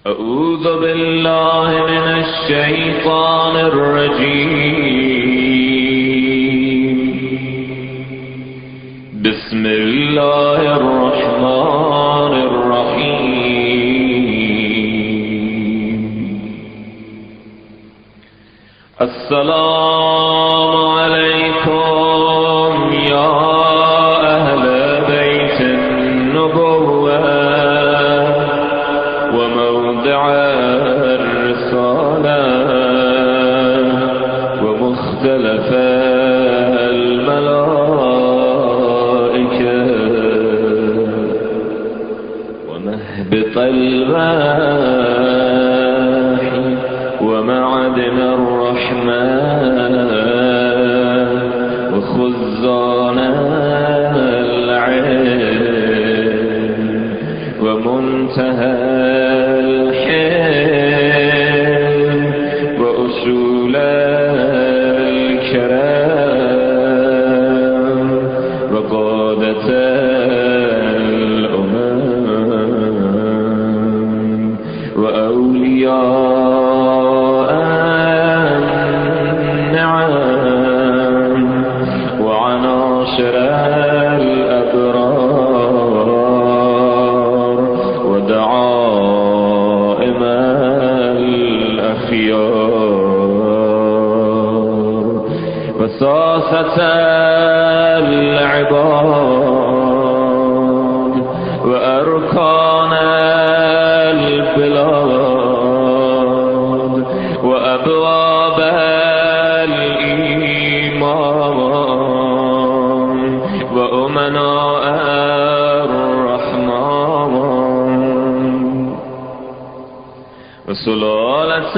أعوذ بالله من الشيطان الرجيم. بسم الله الرحمن الرحيم. السلام عليكم يا أهل بيت النبوة وموضع الرسالة ومختلف الملائكة ومهبط الوحي ومعدن الرحمن وخزان العلم ومنتهى الحلم وأصول الكرم وقادة الأمم وأولياء النعم وعناصر الأبرار ودعائم الأخيار وساسة العباد وأركان البلاد وأبواب الإيمان وأمناء الرحمن وسلالة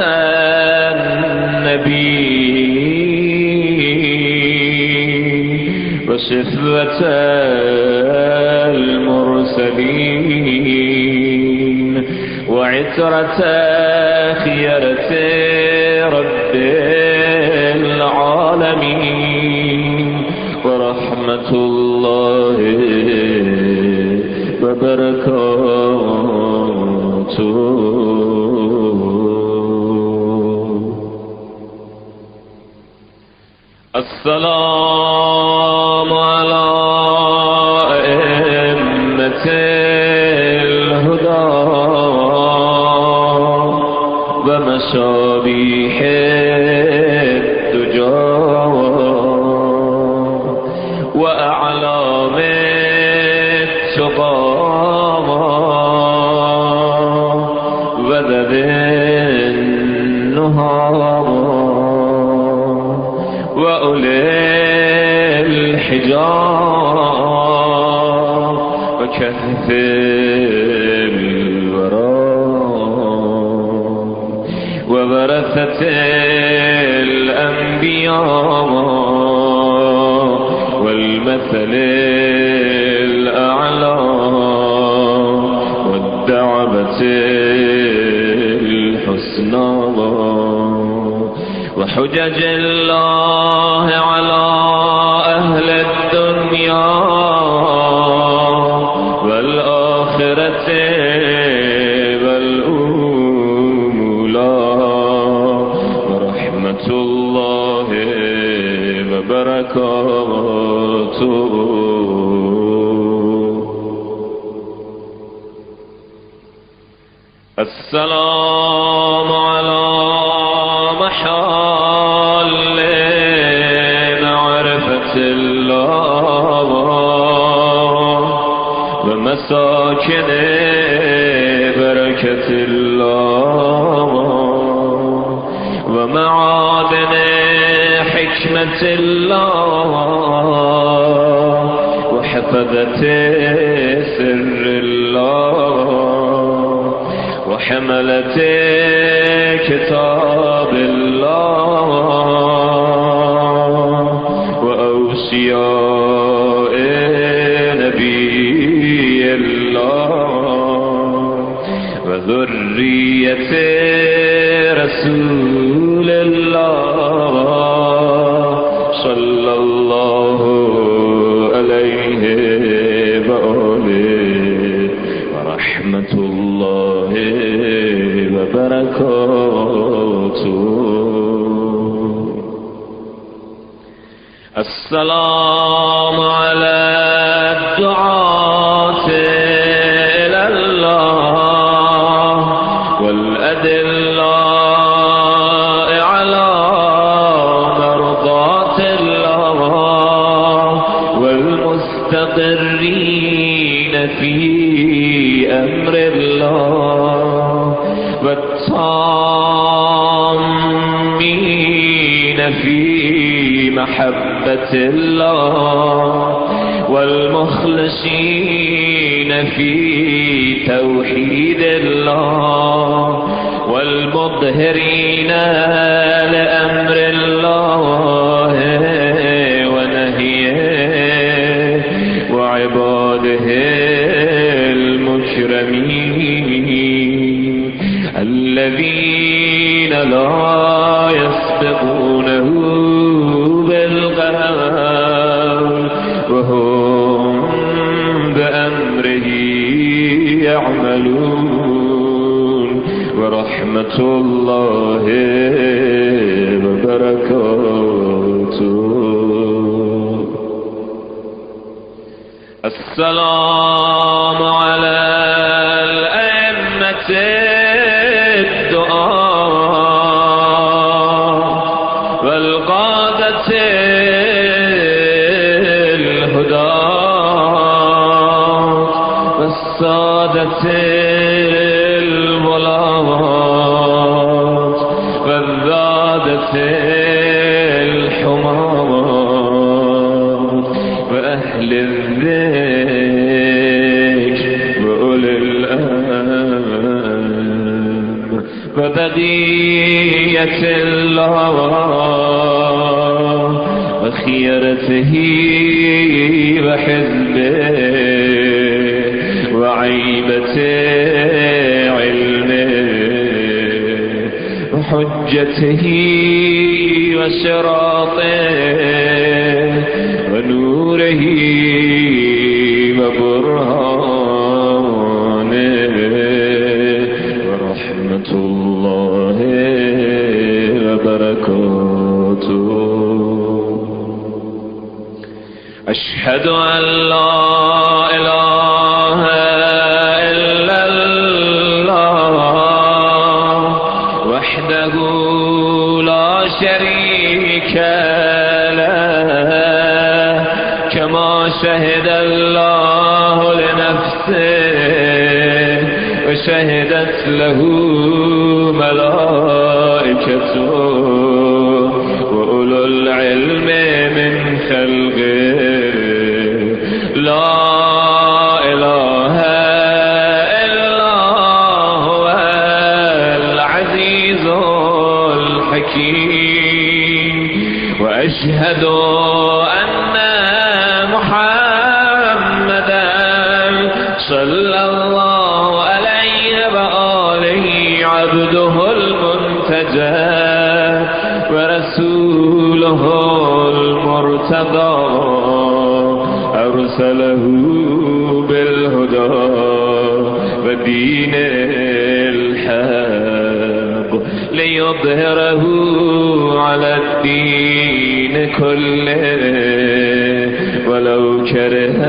النبي وشفوة المرسلين وعترة خيرة رب العالمين ورحمة الله وبركاته. السلام على أئمة الهدى ومشابيح الدجى وأعلام التقى وذوي النهى وأولي الحجاب وكهف الورى وورثة الأنبياء والمثل الأعلى والدعوة الحسنى وحجج الله على أهل الدنيا والآخرة والأولى ورحمة الله وبركاته. السلام على محل معرفة الله ومساكن بركة الله ومعادن حكمة الله وحفظة سر الله وحملة كتاب الله وأوصياء نبي الله وذرية رسول الله صلى الله عليه وآله ورحمة الله وبركاته. السلام على الدعاة إلى الله والأدلاء على مرضاة الله والمستقرين في أمر الله والطامين في محبة الله والمخلصين في توحيد الله والمظهرين لأمر الله ونهيه وعباده المكرمين الذين لا يسبقونه بالقول وهم بأمره يعملون ورحمة الله وبركاته. السلام على الأئمة الدعاة والقادة الهداة والسادة الولاة والذادة الحمامات وأهل الذكر وأولي الأمر وبقية الله وخيرته وحزبه وعيبة علمه وحجته وشراطه ونوره وبرهانه ورحمة الله وبركاته. أشهد أن لا إله إلا الله وحده لا شريك له كما شهد الله لنفسه وشهدت له ملائكته وأولو العلم من خلقه. لا إله إلا هو العزيز الحكيم. وأشهد أن محمدا صلى الله عليه وآله عبده المنتجى ورسوله المرتضى أرسله بالهدى ودين الحق ليظهره على الدين كله ولو كره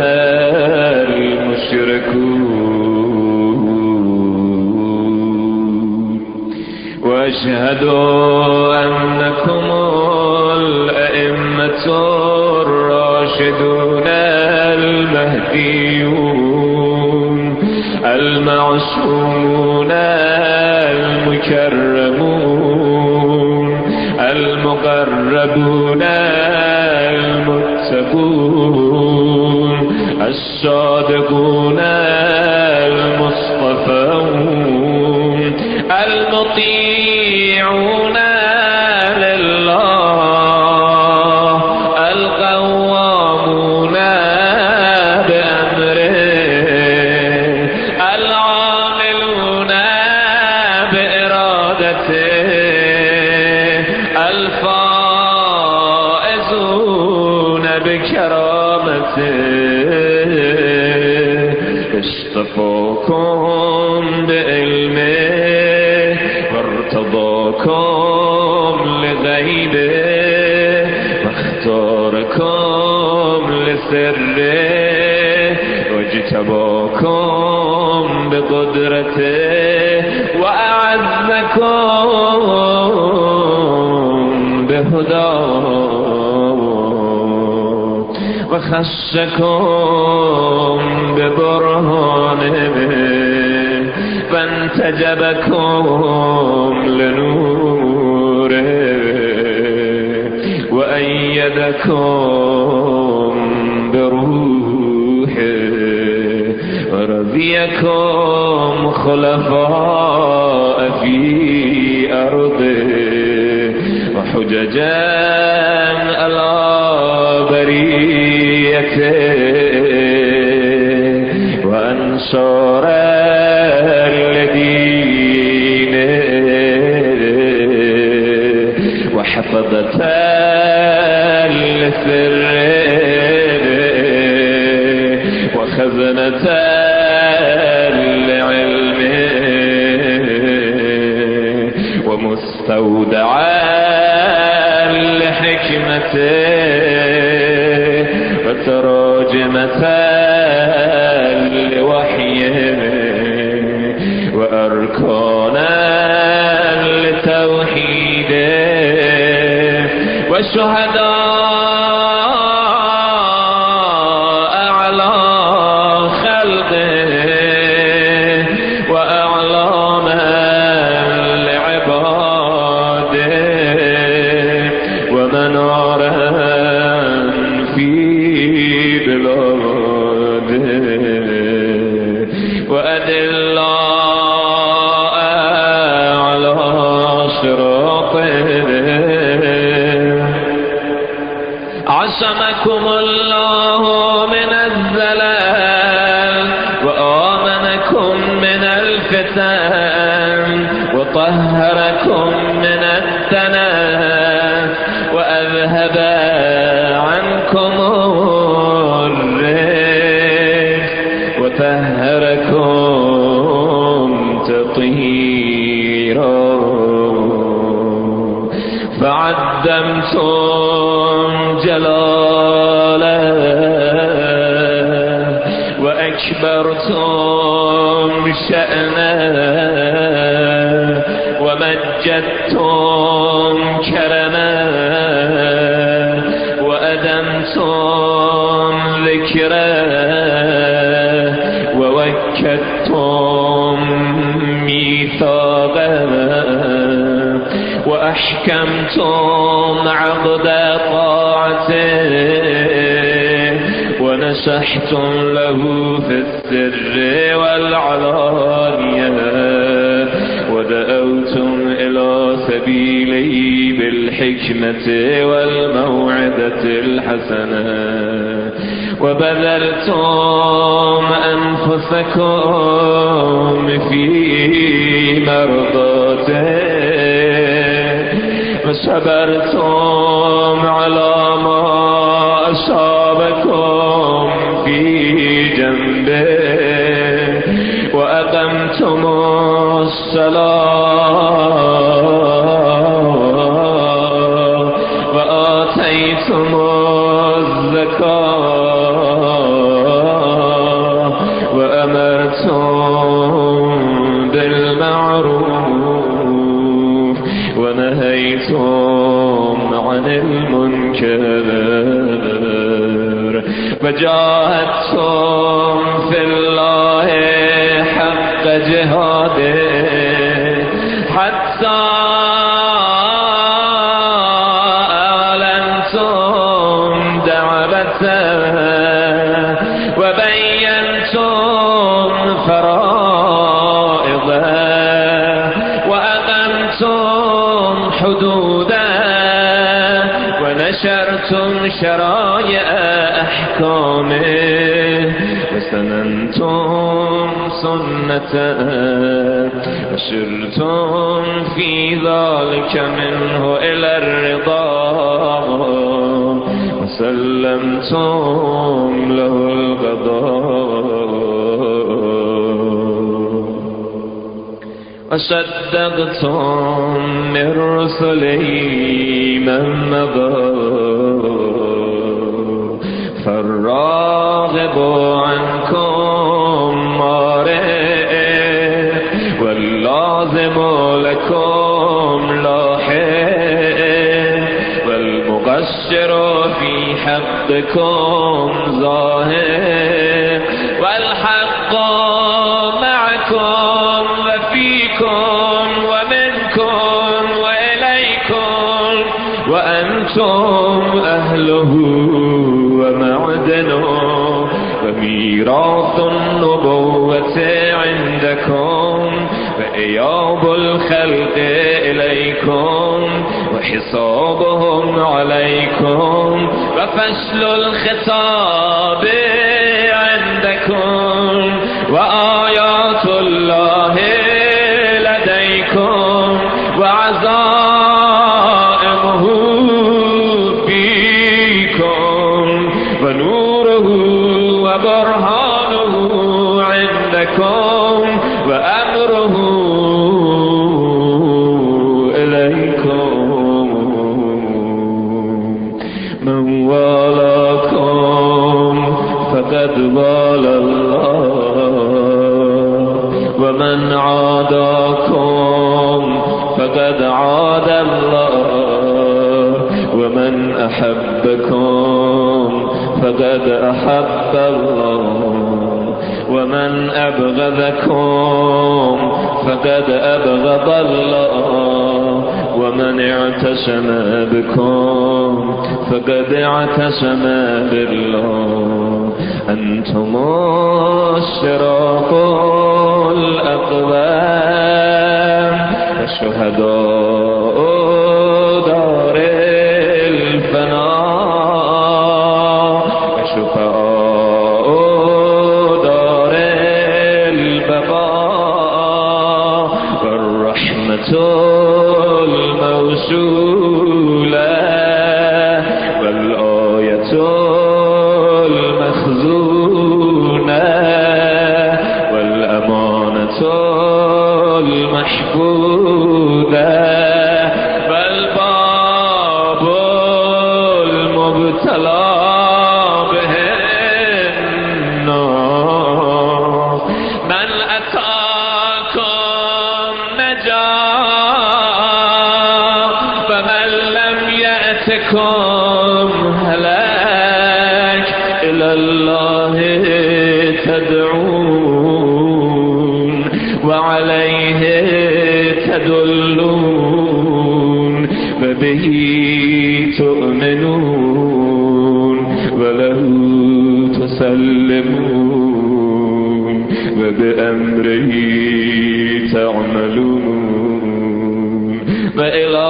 المشركون. وأشهد أنكم الأئمة الراشدون المهديون المعصومون المكرمون المقربون المتقون الصادقون المصطفون المطيعون لله القوامون بأمره العاملون بإرادته الفائزون بكرامته. اصطفاكم بعلمه واجتباكم لغيبه واختاركم لسره واجتباكم بقدرته وأعزكم بهداه وخشكم ببرهانه فانتجبكم لنوره وأيدكم بروحه ورضيكم خلفاء في أرضه وحججا على بريته وأنصارا لدينه وحفظة لسره وخزنة لعلمه ومستودعا لحكمته وتراجمة لوحيه وأركانا لتوحيده والشهداء على خلقه وأعلاما لعباده ومنارا في بلاده وأدلاء على صراطه عصمكم الله من الزلال وآمنكم من الفتن وطهركم من الدنس وأذهب عنكم الرجس وطهركم تطهيرا فعدمتم جلاله وأكبرتم شأنه ومجدتم كرمه وأدمتم ذكره ووكدتم ميثاقه وأحكمتم عقد طاعته ونصحتم له في السر والعلانية ودعوتم إلى سبيله بالحكمة والموعظة الحسنة وبذلتم أنفسكم في مرضاته وصبرتم على ما أصابكم في جنبه وأقمتم الصلاة وآتيتم الزكاة وأمرتم بالمعروف ونهيتم عن المنكر وجاهدتم في الله حق جهاده حتى أعلنتم دعوته وبينتم فرائضه وأقمتم حدوده ونشرتم شرائع أحكامه وسننتم سنته وسرتم في ذلك منه إلى الرضا وسلمتم له القضاء وصدقتم من رسلي من مضى فالراغب عنكم مارع واللازم لكم لاحق والمقصر في حقكم ظاهر والحق معكم وفيكم ومنكم وإليكم وأنتم أهله ومعدنه وميراث النبوة عندكم وإياب الخلق إليكم وحسابهم عليكم وفشل الخطاب عندكم وآيات الله لديكم وعزائمه فيكم ونوره وبرهانه عندكم وأمره إليكم من والاكم فقد والى الله ومن عاداكم فقد عاد الله ومن أحبكم فقد أحب الله ومن أبغضكم فقد أبغض الله ومن اعتصم بكم فقد اعتصم بالله أنتم الشراق الأقوام وشهداء دار الفناء وشفعاء دار البقاء والرحمة الموصولة والآية المخزونة والأمانة المحفوظة والباب المبتلى به النار من أتاكم نجا فمن لم يأتكم هلاك إلى الله تدعون وعليه تدلون وبه تؤمنون وله تسلمون وبأمره تعملون وإلى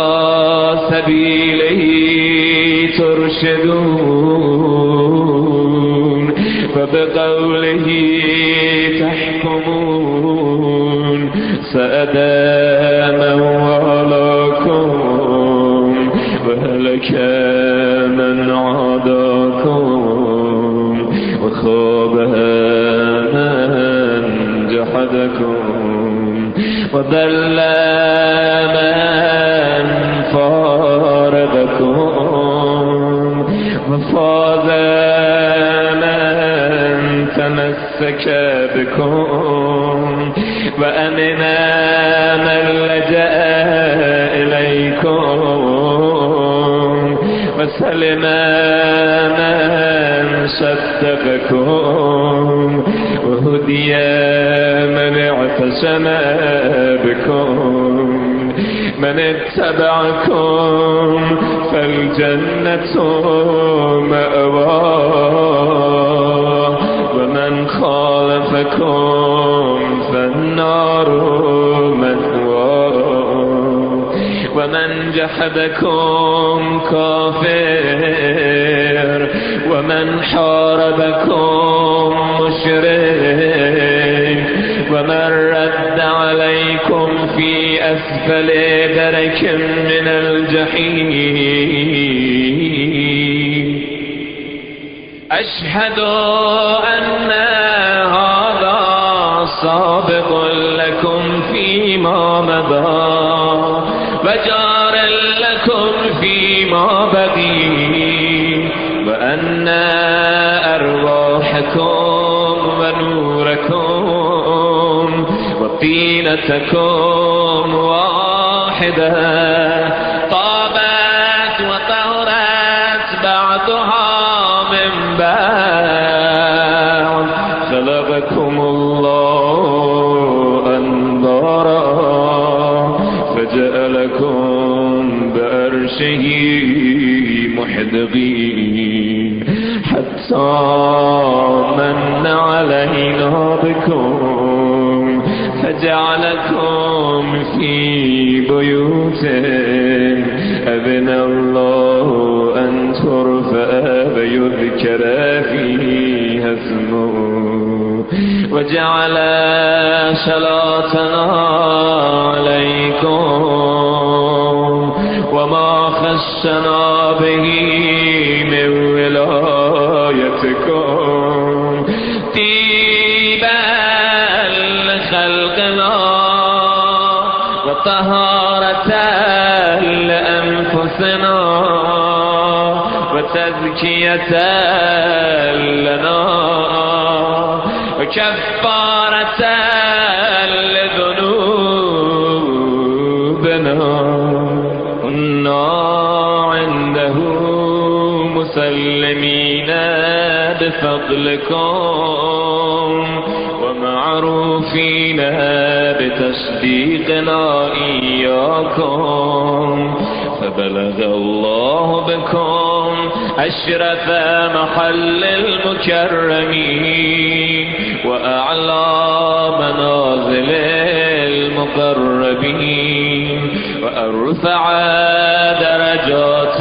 سبيله ترشدون وبقوله تحكمون سأدى من والاكم وهلك من عاداكم وخاب من جحدكم وضل من فارقكم وفاز من تمسك بكم وأمن من لجأ إليكم وسلم من صدقكم وهدي من اعتصم بكم من اتبعكم فالجنة مأواه ومن خالفكم فالنار مثواه ومن جحدكم كافر ومن حاربكم مشرك ومن رد عليكم في أسفل درك من الجحيم أشهد أن هذا سابق لكم فيما فيما مضى وجار لكم فيما بقي وأن أرواحكم ونوركم وطينتكم واحدة طابت وطهرت بعضها من بعض خلقكم الله أنظارا فجعلكم بأرشه محدقين حتى من علينا بكم فجعلكم في بيوت أذن الله أن ترفع ويذكر فيها اسمه وجعل صلاتنا عليكم وما خصنا به من ولايتكم طيبا لخلقنا وطهارة لأنفسنا وتزكية لنا وكفارة لذنوبنا كنا عنده مسلمين بفضلكم ومعروفين بتصديقنا إياكم فبلغ الله بكم أشرف محل المكرمين وأعلى منازل المقربين وأرفع درجات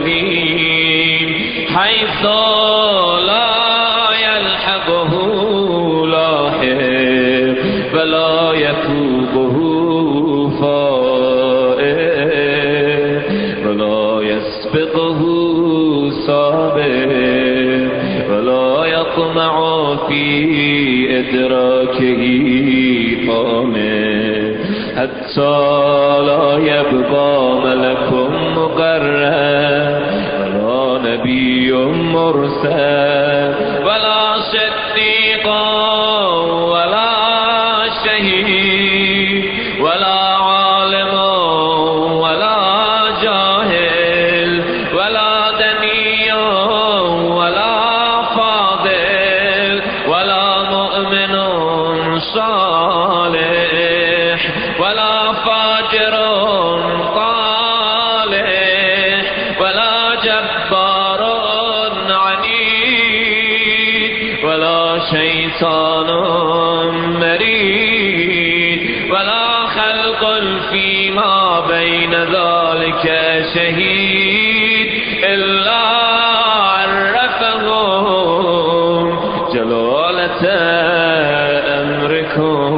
المرسلين حيث لا يلحقه لاحق ولا يفوقه فائق ولا يسبقه سابق ولا يطمع في إدراكه طامع حتى لا يبقى ملك مقرب ولا نبي مرسل ولا صديق ولا شهيد ولا عالم ولا جاهل ولا دني ولا فاضل ولا مؤمن صالح ولا فاجر طالح ولا جبار عنيد ولا شيطان مريد ولا خلق فيما بين ذلك شهيد إلا عرفهم جلالة أمركم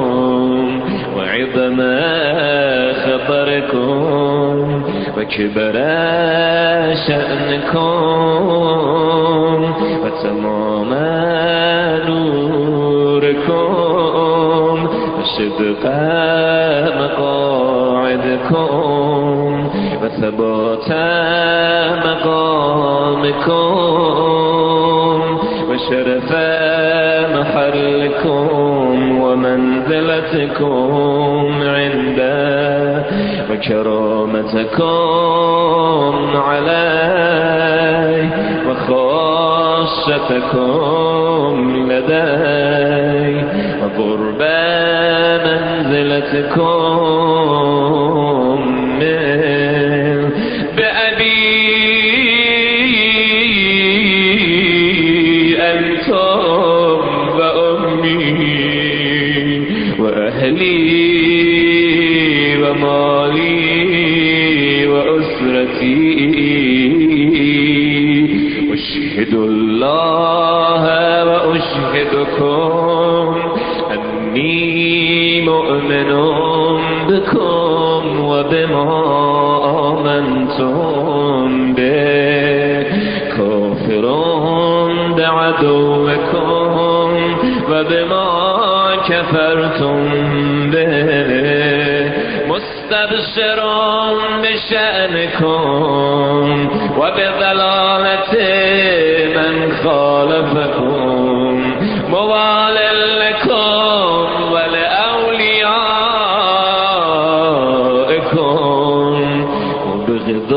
وعظم خطركم وكبر شأنكم وتمام نوركم وصدق مقاعدكم وثبات مقامكم وشرف محلكم ومنزلتكم عنده وكرامتكم عليه وخاصتكم لديه وقرب منزلتكم منه بأبي أنتم وأمي وأهلي ومالي وأسرتي أشهد الله وأشهدكم أني مؤمن بكم وبما آمنتم به كافر بعدوكم وبما كفرتم به مستبشر بشأنكم وبضلالة من خالفكم موال لكم ولأوليائكم وبغض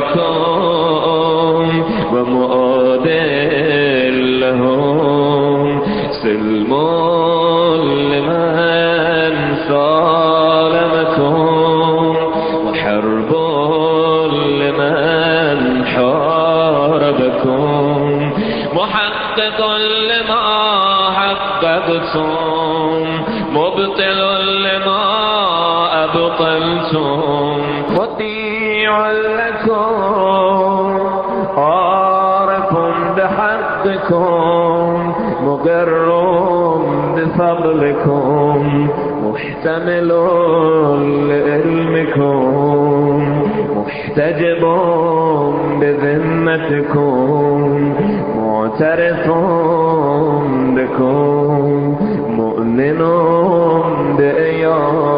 لأعدائكم ومؤاد لهم سلم لمن سالمكم وحرب لمن حاربكم محقق لما حققتم مبطل لما أبطلتم مطيع لكم عارف بحقكم مقر بفضلكم محتمل لعلمكم محتجب بذمتكم معترف بكم مؤمن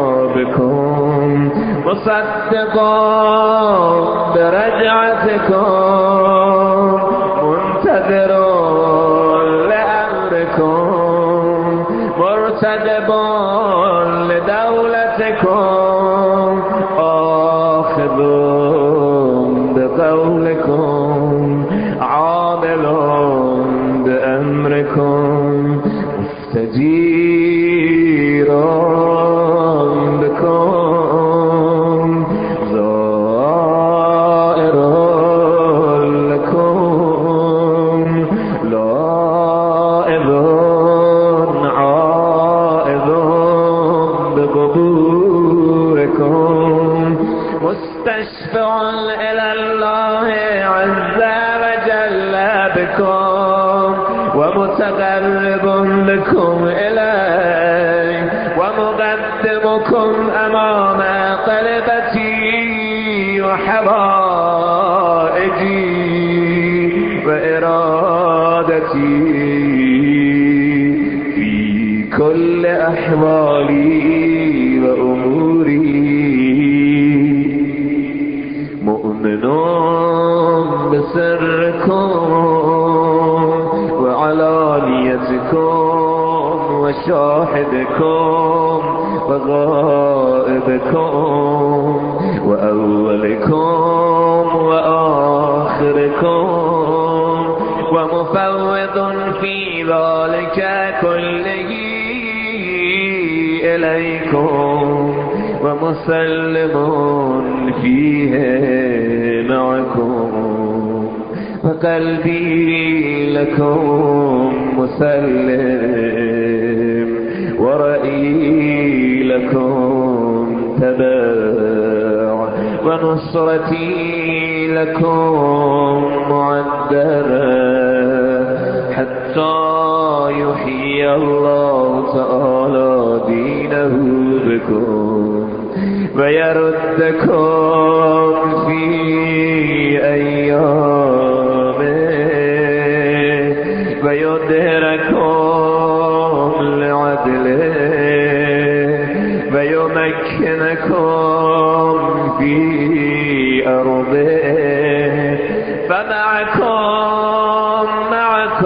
بإيابكم مصدق برجعتكم منتظر لأمركم مرتدب لدولتكم آخذ بقولكم عامل بأمركم مستجير بكم زائر لكم لائذ عائذ بقبوركم مستشفع إلى الله عز وجل بكم ومتقرب لكم إليه ومقدمكم أمام قلبتي وحوائجي وإرادتي في كل أحوالي وأموري مؤمن بسركم وعلانيتكم وشاهدكم وغائبكم وأولكم وآخركم ومفوض في ذلك كله إليكم ومسلم فيه معكم فقلبي لكم مسلم ورأيي لكم تبع ونصرتي لكم معدرة حتى يحيي الله تعالى دينه بكم ويردكم في أيامه ويدهركم لعدله ويمكنكم في أرضه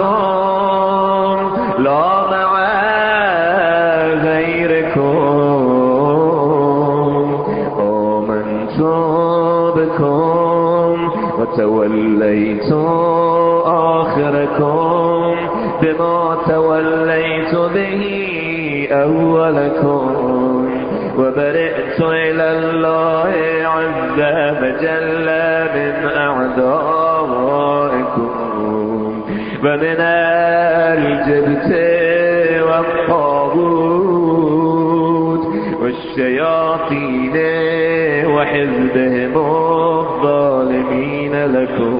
فمعكم لا مع غيركم آمنت بكم وتوليت آخركم بما توليت به أولكم وبرئت إلى الله عز وجل من أعدائكم ومن الجبت والطاغوت والشياطين وحزبهم الظالمين لكم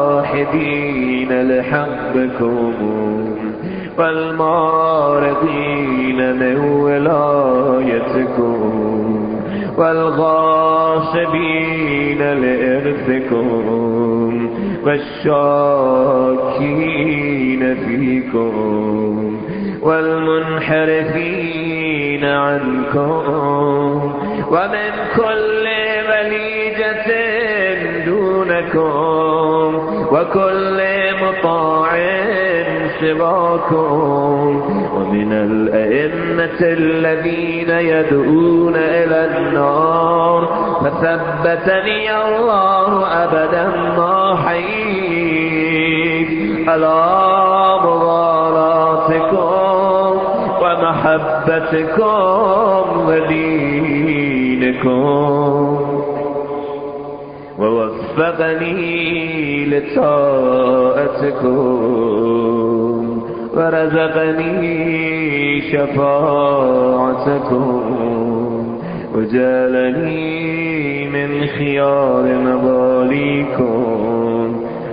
والجاحدين لحقكم والمارضين من ولايتكم والغاصبين لإرثكم والشاكين فيكم والمنحرفين عنكم ومن كل بليجة دونكم وكل مطاع سواكم ومن الأئمة الذين يدعون إلى النار فثبتني الله أبدا ما حييت على مغالاتكم ومحبتكم ودينكم ووفقني لطاعتكم ورزقني شفاعتكم وجعلني من خيار مباليكم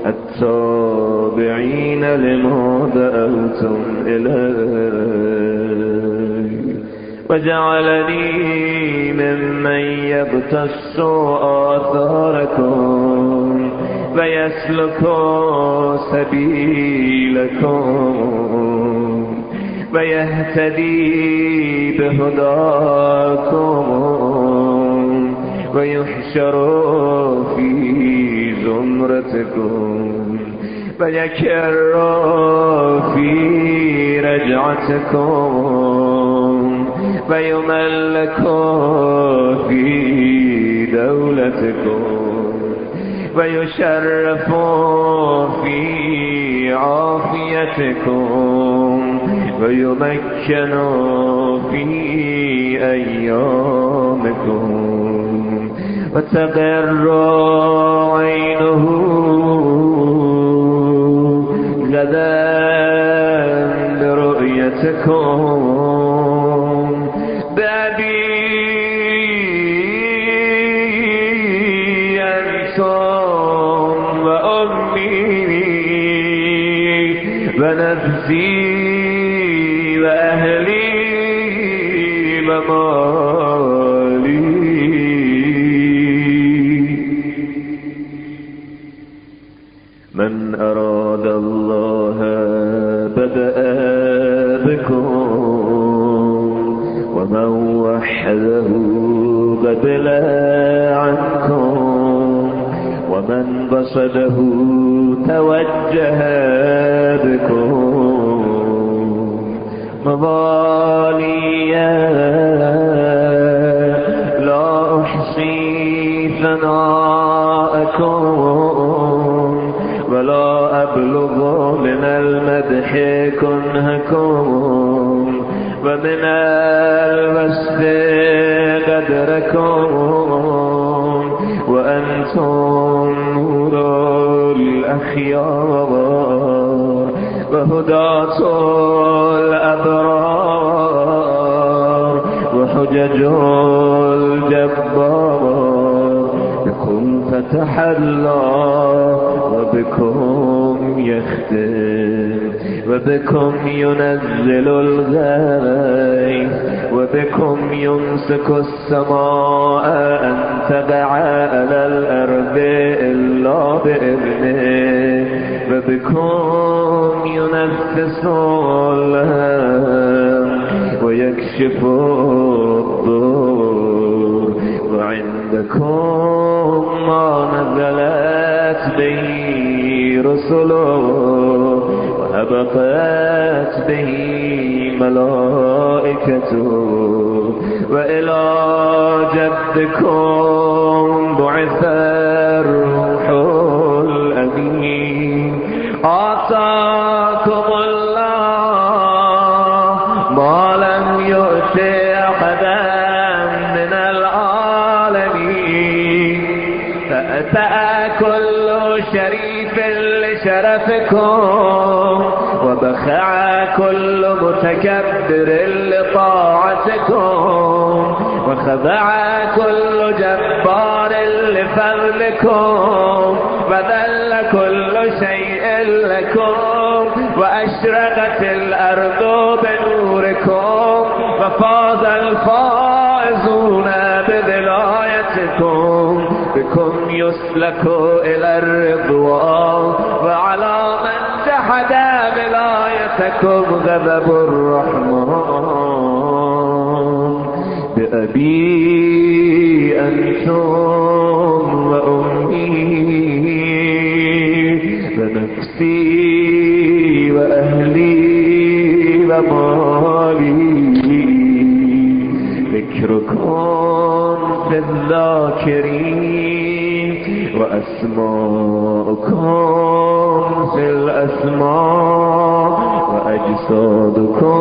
التابعين لما دعوتم إليه وجعلني ممن يبتس آثاركم ويسلك سبيلكم ويهتدي بهداكم ويحشر في زمرتكم ويكر في رجعتكم ويملك في دولتكم ويشرف في عافيتكم ويمكن في أيامكم وتقر عينه غدا برؤيتكم بأبي أنتم وأمي ونفسي وأهلي ومالي من أراد الله بدأ بكم ومن وحده قبل عنكم ومن بصده توجه بكم مضاليا لا أحصي ثناءكم ولا أبلغ من المدح كنهكم ومن الوصف قدركم وأنتم نور الأخيار وهداة الأبرار وحجج الجبار بكم فتح الله وبكم يختم وبكم ينزل الغيث وبكم يمسك السماء أن تقع على الأرض إلا بإذنه وبكم ينفس الهم ويكشف الضر وعندكم ما نزلت به رسله وهبطت به ملائكته وإلى جدكم بعث الروح الأمين آتاكم الله ما لم يؤت أحدا من العالمين فأتى كل شريف لشرفكم وبخع كل متكبر لطاعتكم وخضع كل جبار لفضلكم وذل كل شيء لكم وأشرقت الأرض بنوركم وفاز الفائزون بولايتكم بكم يسلك إلى الرضوان، وعلى من جحد ولايتكم غضب الرحمن. بأبي أنتم وأمي ونفسي وأهلي ومالي، ذكركم في الذاكرين وأسماءكم في الأسماء وأجسادكم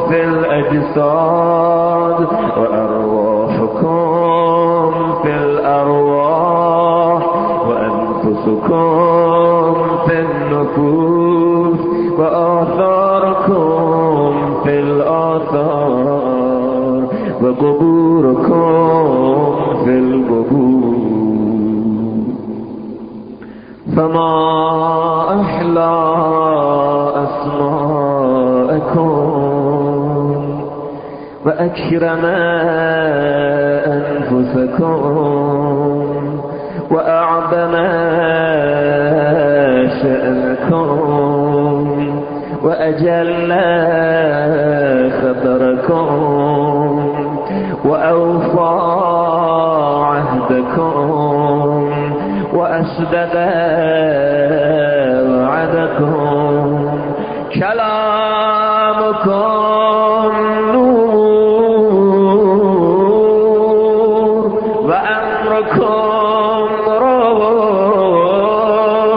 في الأجساد وأرواحكم في الأرواح وأنفسكم في النفوس وآثاركم في الآثار وقبوركم في القبور. فما أحلى أسماءكم وأكرم أنفسكم وأعظم شأنكم وأجل خطركم وأوفى عهدكم وأصدق وعدكم. كلامكم نور وأمركم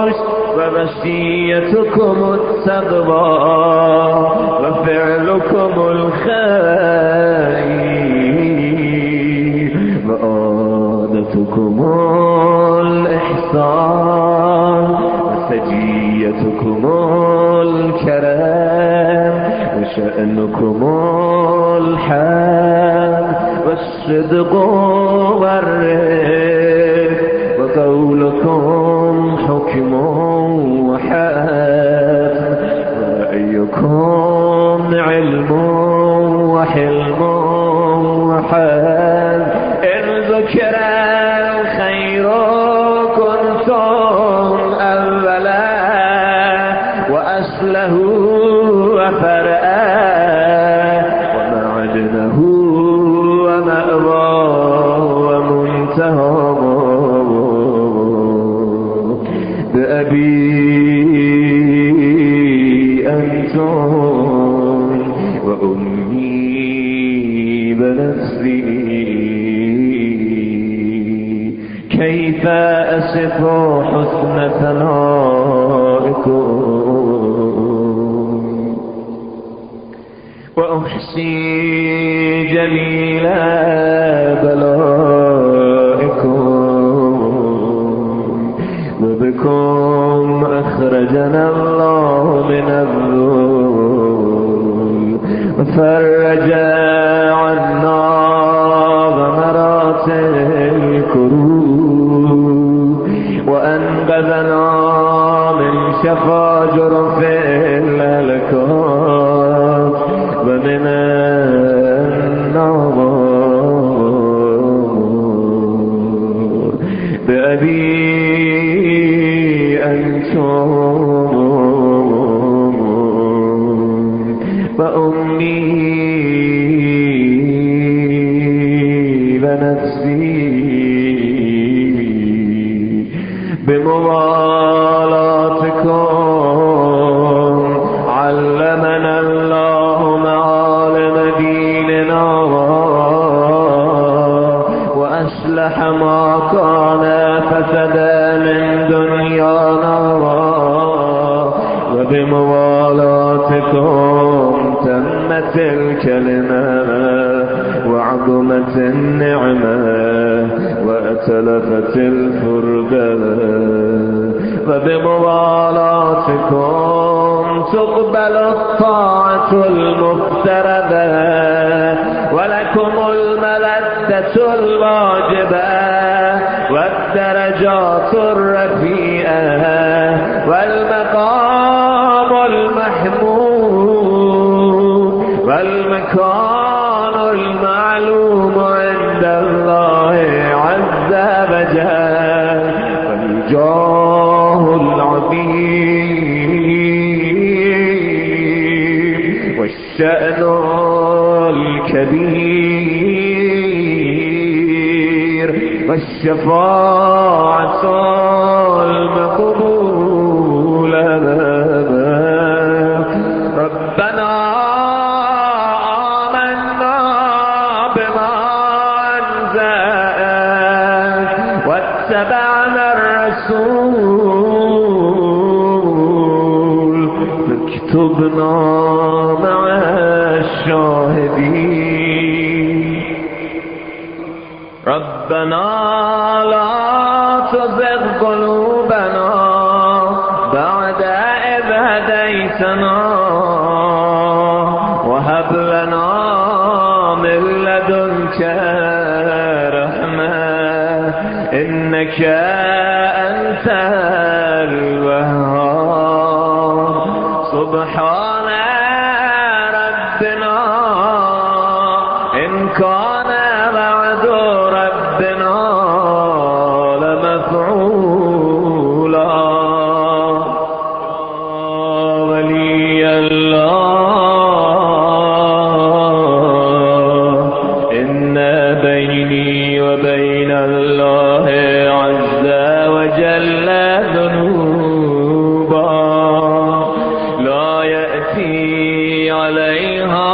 رشد ووصيتكم التقوى وفعلكم الخير وعادتكم الإحسان وسجيتكم الكرم وشأنكم الحق والصدق والرفق وقولكم حكم وحكم ورأيكم علم وحلم وحلم. إن ذكر الخير كنتم أولا وأصله وفرعا ومعدنه ومأواه ومنتهى. بأبي أنتم وأمي بنفسي كيف أصف حسن ثنائكم وأحصي جميل بلائكم. وبكم أخرجنا الله من الذل وفرج عنا غمرات الكروب وأنقذنا من شفا جرف الهلكات ومن النار. بأبي أنتم وأمي ونفسي بموالاتكم علمنا الله معالم ديننا وأصلح ما كان فسد من دنيانا. وبموالاتكم تمت الكلمة وعظمت النعمة وأتلفت الفرقة. وبموالاتكم تقبل الطاعة المفترضة ولكم الملذة الواجبة والدرجات الرفيئة والمقام المحمود والمكان المعلوم عند الله عز وجل. الشأن الكبير والشفاعة المقبولة. ربنا آمنا بما أنزلت واتبعنا الرسول فاكتبنا مع الشاهدين. ربنا لا تزغ قلوبنا بعد إذ هديتنا وهب لنا من لدنك رحمة إنك أنت الوهاب. سبحان ربنا إن كان بعد ربنا لمفعولا. ولي الله إن بيني وبين الله عز وجل ذنوبا لا يأتي عليها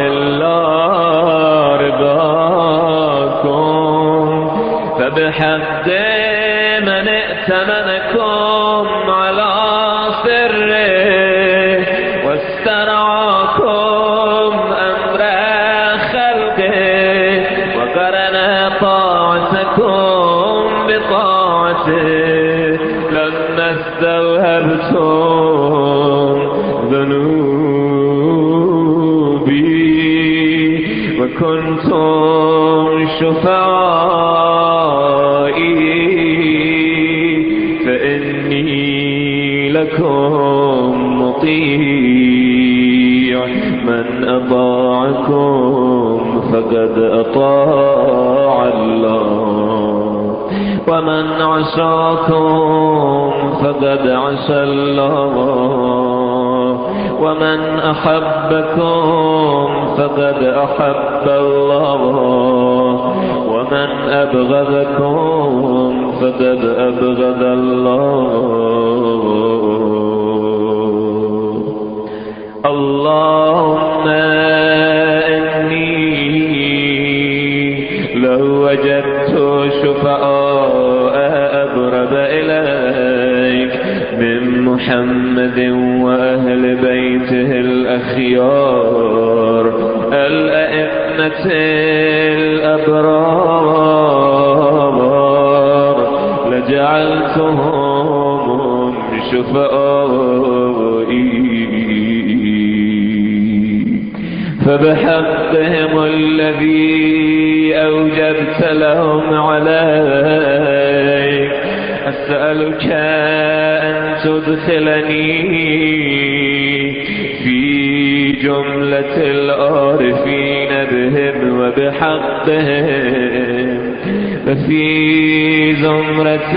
إلا رضاكم فبحق من ائتمنكم على سره واسترعاكم أمر خلقه وقرن طاعتكم بطاعته لما استوهبتم ذنوبي وكنتم شفعائي فإني لكم مطيع من أطاعكم فقد أطاع الله ومن عصاكم فقد عصى الله ومن أحبكم فقد أحب الله ومن أبغضكم فقد أبغض الله. اللهم إني لو وجدت شفعاء أقرب إليك من محمد وأهل بيته الأخيار الأئمة الأبرار لجعلتهم شفعائي فبحقهم الذي أوجبت لهم عليك أسألك أن تدخلني في جملة العارفين بهم وبحقهم وفي زمرة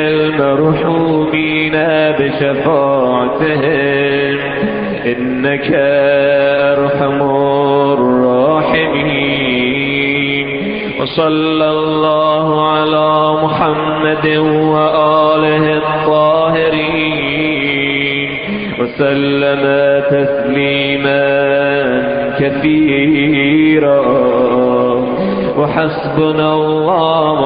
المرحومين بشفاعتهم إنك أرحم الراحمين. وصلى الله على محمد وآله الطاهرين وسلم تسليما كثيرا. وحسبنا الله